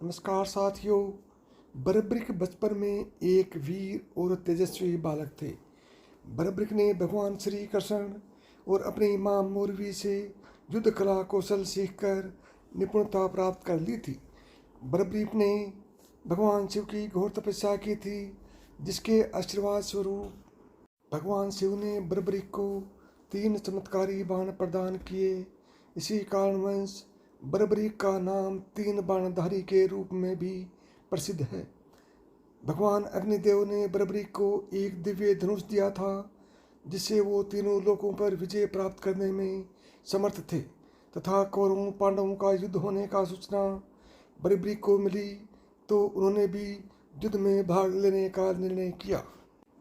नमस्कार साथियों। बरब्रिक बचपन में एक वीर और तेजस्वी बालक थे। बरब्रिक ने भगवान श्री कृष्ण और अपनी मां मोरवी से युद्ध कला कौशल सीखकर निपुणता प्राप्त कर ली थी। बरब्रिक ने भगवान शिव की घोर तपस्या की थी, जिसके आशीर्वाद स्वरूप भगवान शिव ने बरब्रिक को 3 चमत्कारी बाण प्रदान किए। इसी कारणवश बरब्रिक का नाम 3 बाणधारी के रूप में भी प्रसिद्ध है। भगवान अग्निदेव ने बरब्रिक को एक दिव्य धनुष दिया था, जिससे वो तीनों लोकों पर विजय प्राप्त करने में समर्थ थे, तथा कौरवों पांडवों का युद्ध होने का सूचना बरब्रिक को मिली तो उन्होंने भी युद्ध में भाग लेने का निर्णय किया।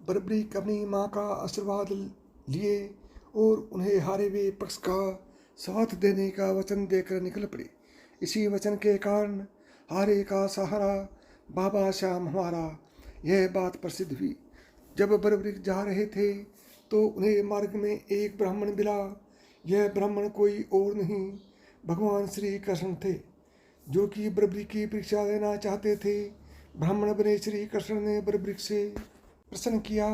बरब्रिक अपनी मां का आशीर्वाद लिए और उन्हें हारे हुए पक्ष का साथ देने का वचन देकर निकल पड़े। इसी वचन के कारण हारे का सहारा बाबा श्याम हमारा, यह बात प्रसिद्ध हुई। जब बरब्रिक जा रहे थे तो उन्हें मार्ग में एक ब्राह्मण मिला। यह ब्राह्मण कोई और नहीं, भगवान श्री कृष्ण थे, जो कि बरब्रिक की परीक्षा लेना चाहते थे। ब्राह्मण बने श्री कृष्ण ने बरब्रिक से प्रश्न किया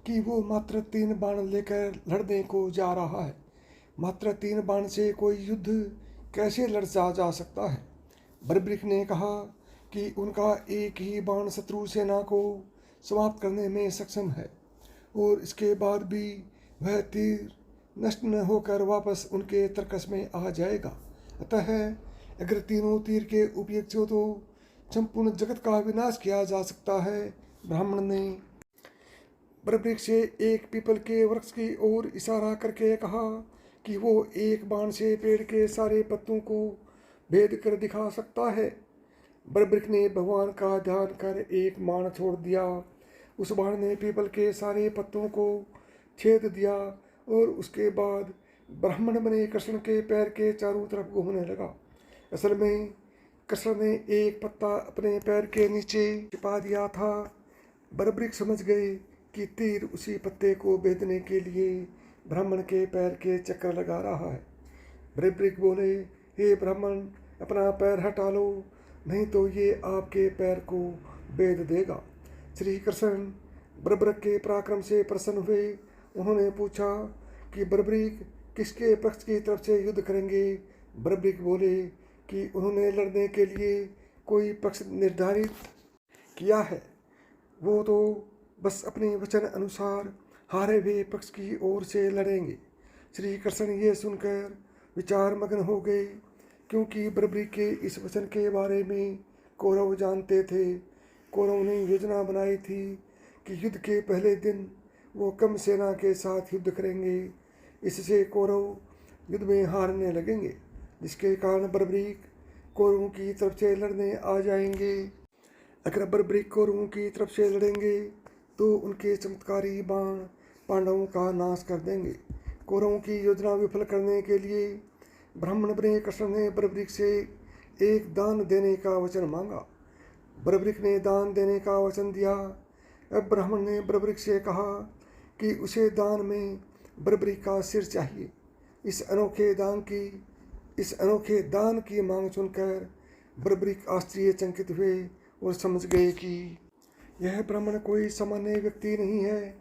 कि वो मात्र 3 बाण लेकर लड़ने को जा रहा है। मात्र 3 बाण से कोई युद्ध कैसे लड़ा जा सकता है। बरब्रिक ने कहा कि उनका एक ही बाण शत्रु सेना को समाप्त करने में सक्षम है, और इसके बाद भी वह तीर नष्ट न होकर वापस उनके तर्कस में आ जाएगा। अतः अगर तीनों तीर के उपयोग हो तो संपूर्ण जगत का विनाश किया जा सकता है। ब्राह्मण ने बरब्रिक से एक पीपल के वृक्ष की ओर इशारा करके कहा कि वो एक बाण से पेड़ के सारे पत्तों को भेद कर दिखा सकता है। बरब्रिक ने भगवान का ध्यान कर एक बाण छोड़ दिया। उस बाण ने पीपल के सारे पत्तों को छेद दिया और उसके बाद ब्राह्मण बने कृष्ण के पैर के चारों तरफ घूमने लगा। असल में कृष्ण ने एक पत्ता अपने पैर के नीचे छिपा दिया था। बरब्रिक समझ गए कि तीर उसी पत्ते को भेदने के लिए ब्राह्मण के पैर के चक्कर लगा रहा है। बरब्रिक बोले, हे ब्राह्मण, अपना पैर हटा लो, नहीं तो ये आपके पैर को भेद देगा। श्री कृष्ण बरब्रिक के पराक्रम से प्रसन्न हुए। उन्होंने पूछा कि बरब्रिक किसके पक्ष की तरफ से युद्ध करेंगे। बरब्रिक बोले कि उन्होंने लड़ने के लिए कोई पक्ष निर्धारित किया है, वो तो बस अपने वचन अनुसार हारे हुए पक्ष की ओर से लड़ेंगे। श्री कृष्ण ये सुनकर विचार मग्न हो गए, क्योंकि बरब्रिक के इस वचन के बारे में कौरव जानते थे। कौरव ने योजना बनाई थी कि युद्ध के पहले दिन वो कम सेना के साथ युद्ध करेंगे। इससे कौरव युद्ध में हारने लगेंगे, जिसके कारण बरब्रिक कौरवों की तरफ से लड़ने आ जाएंगे। अगर बरब्रिक कौरवों की तरफ से लड़ेंगे तो उनके चमत्कारी बाण पांडवों का नाश कर देंगे। कौरवों की योजना विफल करने के लिए ब्राह्मण बने कृष्ण ने बरब्रिक से एक दान देने का वचन मांगा। बरब्रिक ने दान देने का वचन दिया। अब ब्राह्मण ने बरब्रिक से कहा कि उसे दान में बरब्रिक का सिर चाहिए। इस अनोखे दान की मांग सुनकर बरब्रिक आश्चर्यचकित हुए और समझ गए कि यह ब्राह्मण कोई सामान्य व्यक्ति नहीं है।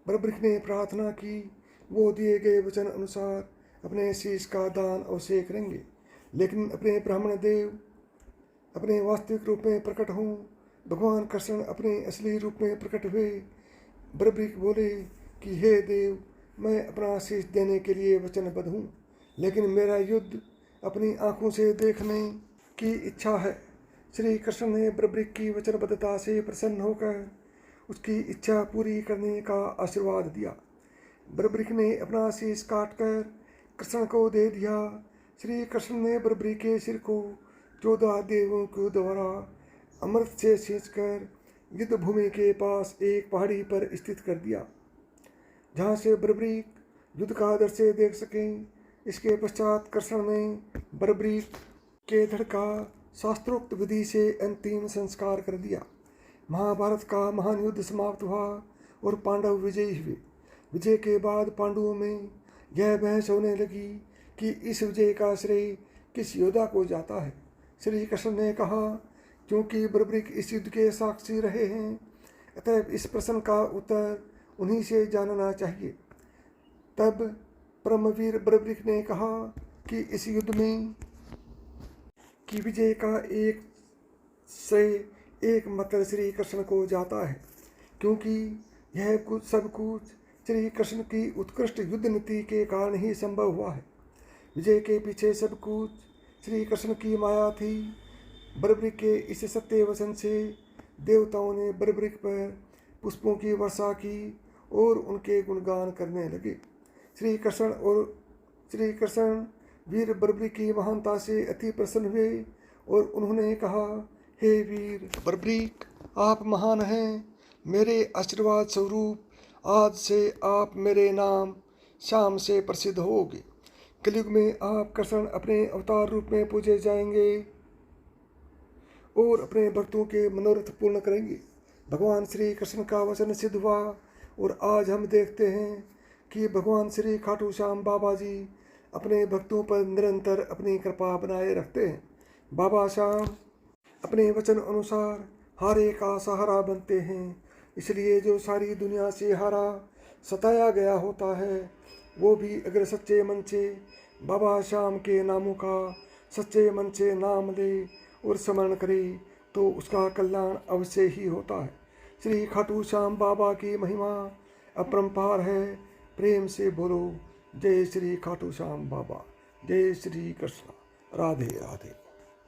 बरब्रिक ने प्रार्थना की वो दिए गए वचन अनुसार अपने शीश का दान अवश्य करेंगे, लेकिन अपने ब्राह्मण देव अपने वास्तविक रूप में प्रकट हों। भगवान कृष्ण अपने असली रूप में प्रकट हुए। बरब्रिक बोले कि हे देव, मैं अपना शीश देने के लिए वचनबद्ध हूँ, लेकिन मेरा युद्ध अपनी आंखों से देखने की इच्छा है। श्री कृष्ण ने बरब्रिक की वचनबद्धता से प्रसन्न होकर उसकी इच्छा पूरी करने का आशीर्वाद दिया। बरब्रिक ने अपना शीश काटकर कृष्ण को दे दिया। श्री कृष्ण ने बरब्रिक के सिर को 14 देवों के द्वारा अमृत से सींचकर युद्ध भूमि के पास एक पहाड़ी पर स्थित कर दिया, जहाँ से बरब्रिक युद्ध का दृश्य देख सकें। इसके पश्चात कृष्ण ने बरब्रिक के धड़ का शास्त्रोक्त विधि से अंतिम संस्कार कर दिया। महाभारत का महान युद्ध समाप्त हुआ और पांडव विजयी हुए। विजय के बाद पांडवों में यह बहस होने लगी कि इस विजय का श्रेय किस योद्धा को जाता है। श्री कृष्ण ने कहा, क्योंकि बर्बरिक इस युद्ध के साक्षी रहे हैं, अतः इस प्रश्न का उत्तर उन्हीं से जानना चाहिए। तब परमवीर बर्बरिक ने कहा कि इस युद्ध में की विजय का एक से एक मत श्री कृष्ण को जाता है, क्योंकि यह सब कुछ श्री कृष्ण की उत्कृष्ट युद्ध नीति के कारण ही संभव हुआ है। विजय के पीछे सब कुछ श्री कृष्ण की माया थी। बर्बरिक के इस सत्य वचन से देवताओं ने बर्बरिक पर पुष्पों की वर्षा की और उनके गुणगान करने लगे। श्री कृष्ण वीर बर्बरिक की महानता से अति प्रसन्न हुए और उन्होंने कहा, हे वीर बर्बरिक, आप महान हैं। मेरे आशीर्वाद स्वरूप आज से आप मेरे नाम श्याम से प्रसिद्ध होगे। कलयुग में आप कृष्ण अपने अवतार रूप में पूजे जाएंगे और अपने भक्तों के मनोरथ पूर्ण करेंगे। भगवान श्री कृष्ण का वचन सिद्ध हुआ और आज हम देखते हैं कि भगवान श्री खाटू श्याम बाबा जी अपने भक्तों पर निरंतर अपनी कृपा बनाए रखते हैं। बाबा श्याम अपने वचन अनुसार हारे का सहारा बनते हैं, इसलिए जो सारी दुनिया से हारा सताया गया होता है, वो भी अगर सच्चे मन से बाबा श्याम के नामों का सच्चे मन से नाम ले और स्मरण करे तो उसका कल्याण अवश्य ही होता है। श्री खाटू श्याम बाबा की महिमा अपरंपार है। प्रेम से बोलो, जय श्री खाटू श्याम बाबा, जय श्री कृष्ण। राधे राधे।